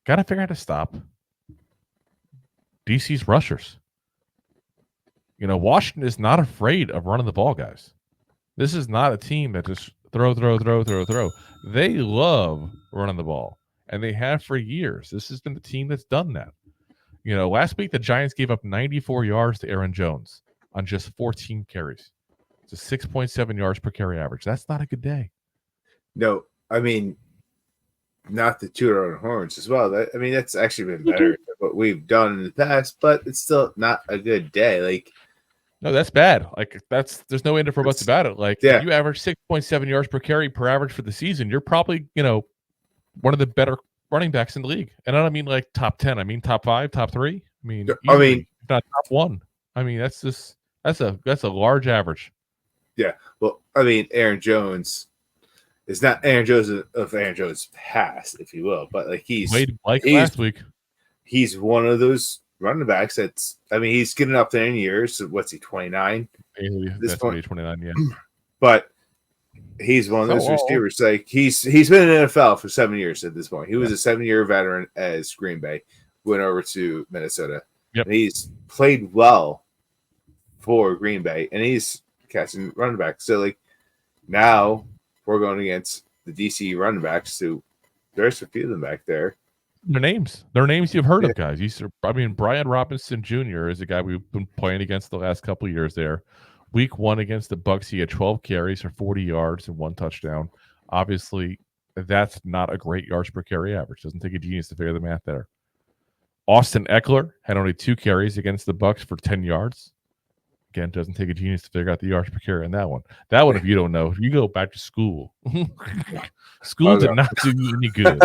got to figure out how to stop DC's rushers. Washington is not afraid of running the ball, guys. This is not a team that just throw. They love running the ball, and they have for years. This has been the team that's done that. Last week the Giants gave up 94 yards to Aaron Jones on just 14 carries. It's a 6.7 yards per carry average. That's not a good day. No, I mean, not to toot our own horns as well. That's actually been better than what we've done in the past, but it's still not a good day. Like, no, that's bad. Like, there's no end for buts about it. Like, yeah. If you average 6.7 yards per carry per average for the season, you're probably, one of the better running backs in the league. And I don't mean like top 10. I mean top 5, top 3. I mean, not top 1. I mean, that's a large average. Yeah. Well, I mean, Aaron Jones is not Aaron Jones of Aaron Jones' past, if you will, but like he's last week. He's one of those running backs he's getting up there in years. So what's he, 29? This point, 29, yeah. But he's one of those receivers. Like he's been in the NFL for 7 years at this point. He was a 7-year veteran as Green Bay, went over to Minnesota. Yep. And he's played well for Green Bay, and he's catching running backs. So like now we're going against the DC running backs. So there's a few of them back there. Their names you've heard of, guys. Brian Robinson Jr. is a guy we've been playing against the last couple of years there. Week 1 against the Bucs, he had 12 carries for 40 yards and 1 touchdown. Obviously, that's not a great yards per carry average. Doesn't take a genius to figure the math there. Austin Eckeler had only 2 carries against the Bucs for 10 yards. Again, doesn't take a genius to figure out the yards per carry on that one. That one, if you don't know, you go back to school. School did not do you any good.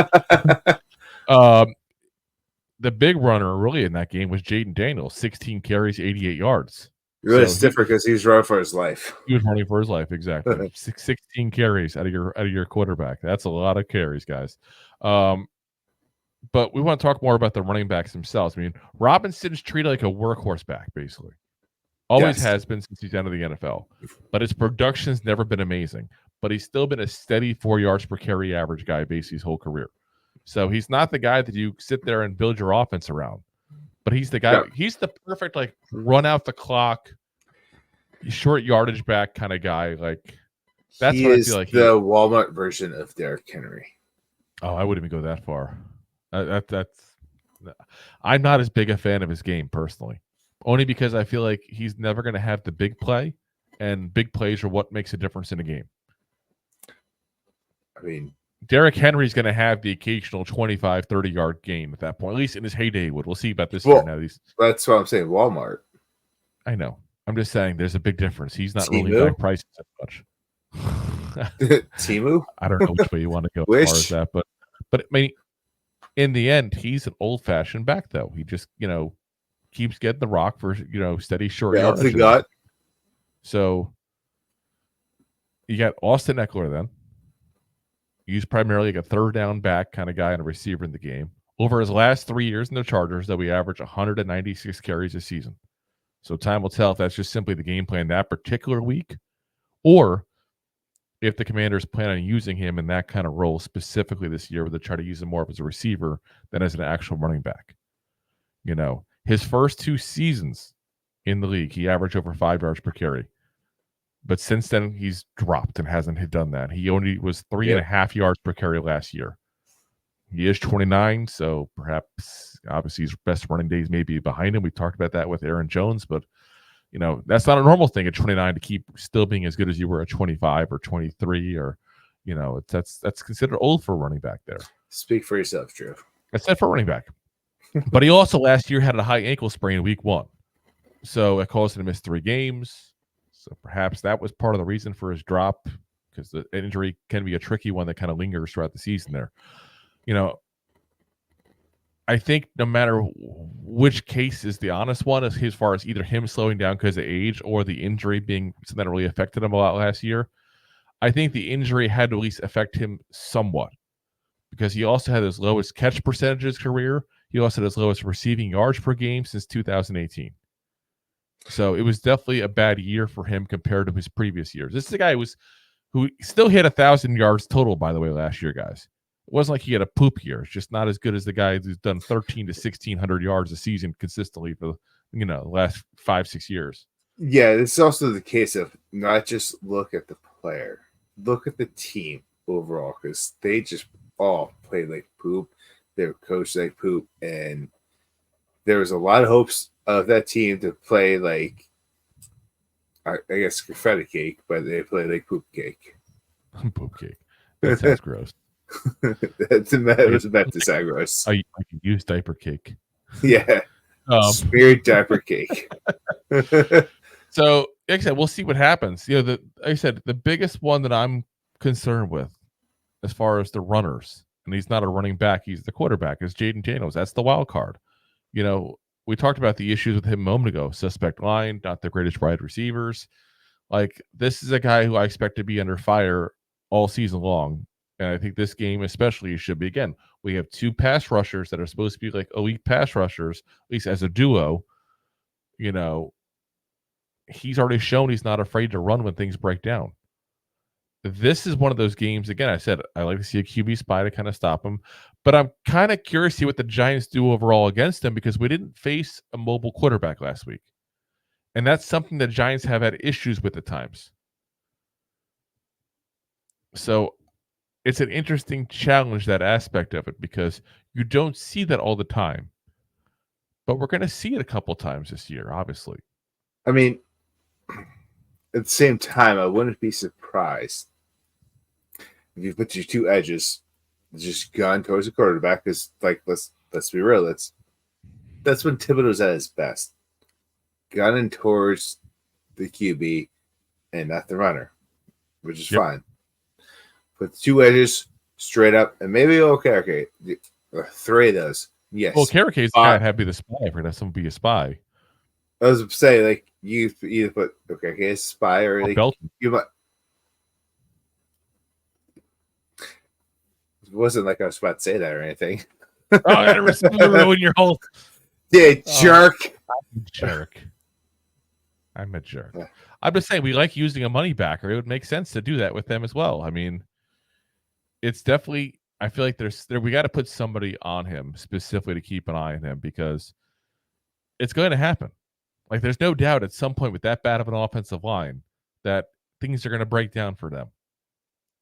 The big runner really in that game was Jaden Daniels, 16 carries, 88 yards. Really stiffer because he was running for his life. He was running for his life, exactly. 16 carries out of your quarterback. That's a lot of carries, guys. But we want to talk more about the running backs themselves. I mean, Robinson's treated like a workhorse back, basically. Always has been since he's entered the NFL. But his production's never been amazing. But he's still been a steady 4 yards per carry average guy basically his whole career. So he's not the guy that you sit there and build your offense around. But he's the guy. Yeah. He's the perfect run out the clock, short yardage back kind of guy. Like that's what I feel like. The Walmart version of Derrick Henry. Oh, I wouldn't even go that far. I'm not as big a fan of his game personally, only because I feel like he's never going to have the big play, and big plays are what makes a difference in a game. I mean, Derrick Henry's going to have the occasional 25, 30-yard gain at that point. At least in his heyday, we'll see about this year now. That's what I'm saying. Walmart. I know. I'm just saying there's a big difference. He's not rolling back prices that much. Timu? I don't know which way you want to go as far as that, but I mean, in the end, he's an old-fashioned back, though. He just, keeps getting the rock for, steady short yardage. So you got Austin Eckeler then. He's primarily like a third down back kind of guy and a receiver in the game. Over his last 3 years in the Chargers, though, we average 196 carries a season. So time will tell if that's just simply the game plan that particular week, or if the Commanders plan on using him in that kind of role specifically this year, where they try to use him more as a receiver than as an actual running back. His first 2 seasons in the league, he averaged over 5 yards per carry. But since then, he's dropped and hasn't done that. He only was 3.5 yards per carry last year. He is 29, so perhaps, obviously, his best running days may be behind him. We talked about that with Aaron Jones, but, that's not a normal thing at 29 to keep still being as good as you were at 25 or 23 or, that's considered old for a running back there. Speak for yourself, Drew. That's it for running back. But he also last year had a high ankle sprain in week 1. So it caused him to miss 3 games. So perhaps that was part of the reason for his drop, because the injury can be a tricky one that kind of lingers throughout the season there. I think no matter which case is the honest one, as far as either him slowing down because of age or the injury being something that really affected him a lot last year, I think the injury had to at least affect him somewhat, because he also had his lowest catch percentage in his career. He also had his lowest receiving yards per game since 2018. So it was definitely a bad year for him compared to his previous years. This is a guy who still hit 1,000 yards total, by the way, last year, guys. It wasn't like he had a poop year. It's just not as good as the guy who's done 1,300 to 1,600 yards a season consistently for the last 5-6 years. Yeah, it's also the case of not just look at the player, look at the team overall, because they just all played like poop. They were coached like poop, and there was a lot of hopes of that team to play like, I guess, confetti cake, but they played like poop cake. Poop cake. That sounds gross. That was meant to sound gross. I could use diaper cake. Yeah. Smeared diaper cake. So, like I said, we'll see what happens. Like I said, the biggest one that I'm concerned with as far as the runners, and he's not a running back, he's the quarterback, is Jaden Daniels. That's the wild card. We talked about the issues with him a moment ago. Suspect line, not the greatest wide receivers. Like, this is a guy who I expect to be under fire all season long. And I think this game especially should be, again, we have 2 pass rushers that are supposed to be like elite pass rushers, at least as a duo. He's already shown he's not afraid to run when things break down. This is one of those games, again, I said I like to see a QB spy to kind of stop him, but I'm kind of curious to see what the Giants do overall against him, because we didn't face a mobile quarterback last week. And that's something the Giants have had issues with at times. So it's an interesting challenge, that aspect of it, because you don't see that all the time. But we're going to see it a couple times this year, obviously. I mean, at the same time, I wouldn't be surprised if you put your 2 edges just gun towards the quarterback, because, like, let's be real, that's when Thibodeaux's at his best. Gunning towards the QB and not the runner, which is fine. Put the 2 edges straight up, and maybe okay, 3 of those. Yes. Well, Carricade's got to be the spy. If we're going to have someone be a spy. I was saying, like, you either put a spy or like, you might. It wasn't like I was about to say that or anything. I ruin your whole. Yeah, jerk. I'm a jerk. Yeah. I'm just saying, we like using a money backer. It would make sense to do that with them as well. I mean, it's definitely. I feel like we got to put somebody on him specifically to keep an eye on him, because it's going to happen. Like, there's no doubt at some point with that bad of an offensive line that things are going to break down for them.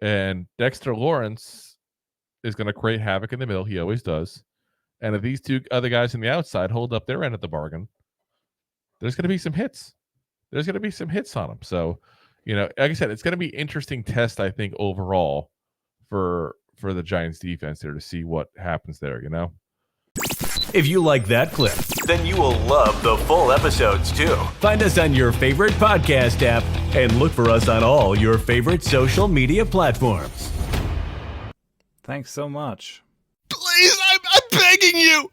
And Dexter Lawrence is going to create havoc in the middle. He always does. And if these 2 other guys on the outside hold up their end of the bargain, there's going to be some hits. There's going to be some hits on them. So, like I said, it's going to be an interesting test, I think, overall for the Giants defense there to see what happens there, If you like that clip, then you will love the full episodes too. Find us on your favorite podcast app and look for us on all your favorite social media platforms. Thanks so much. Please, I'm begging you.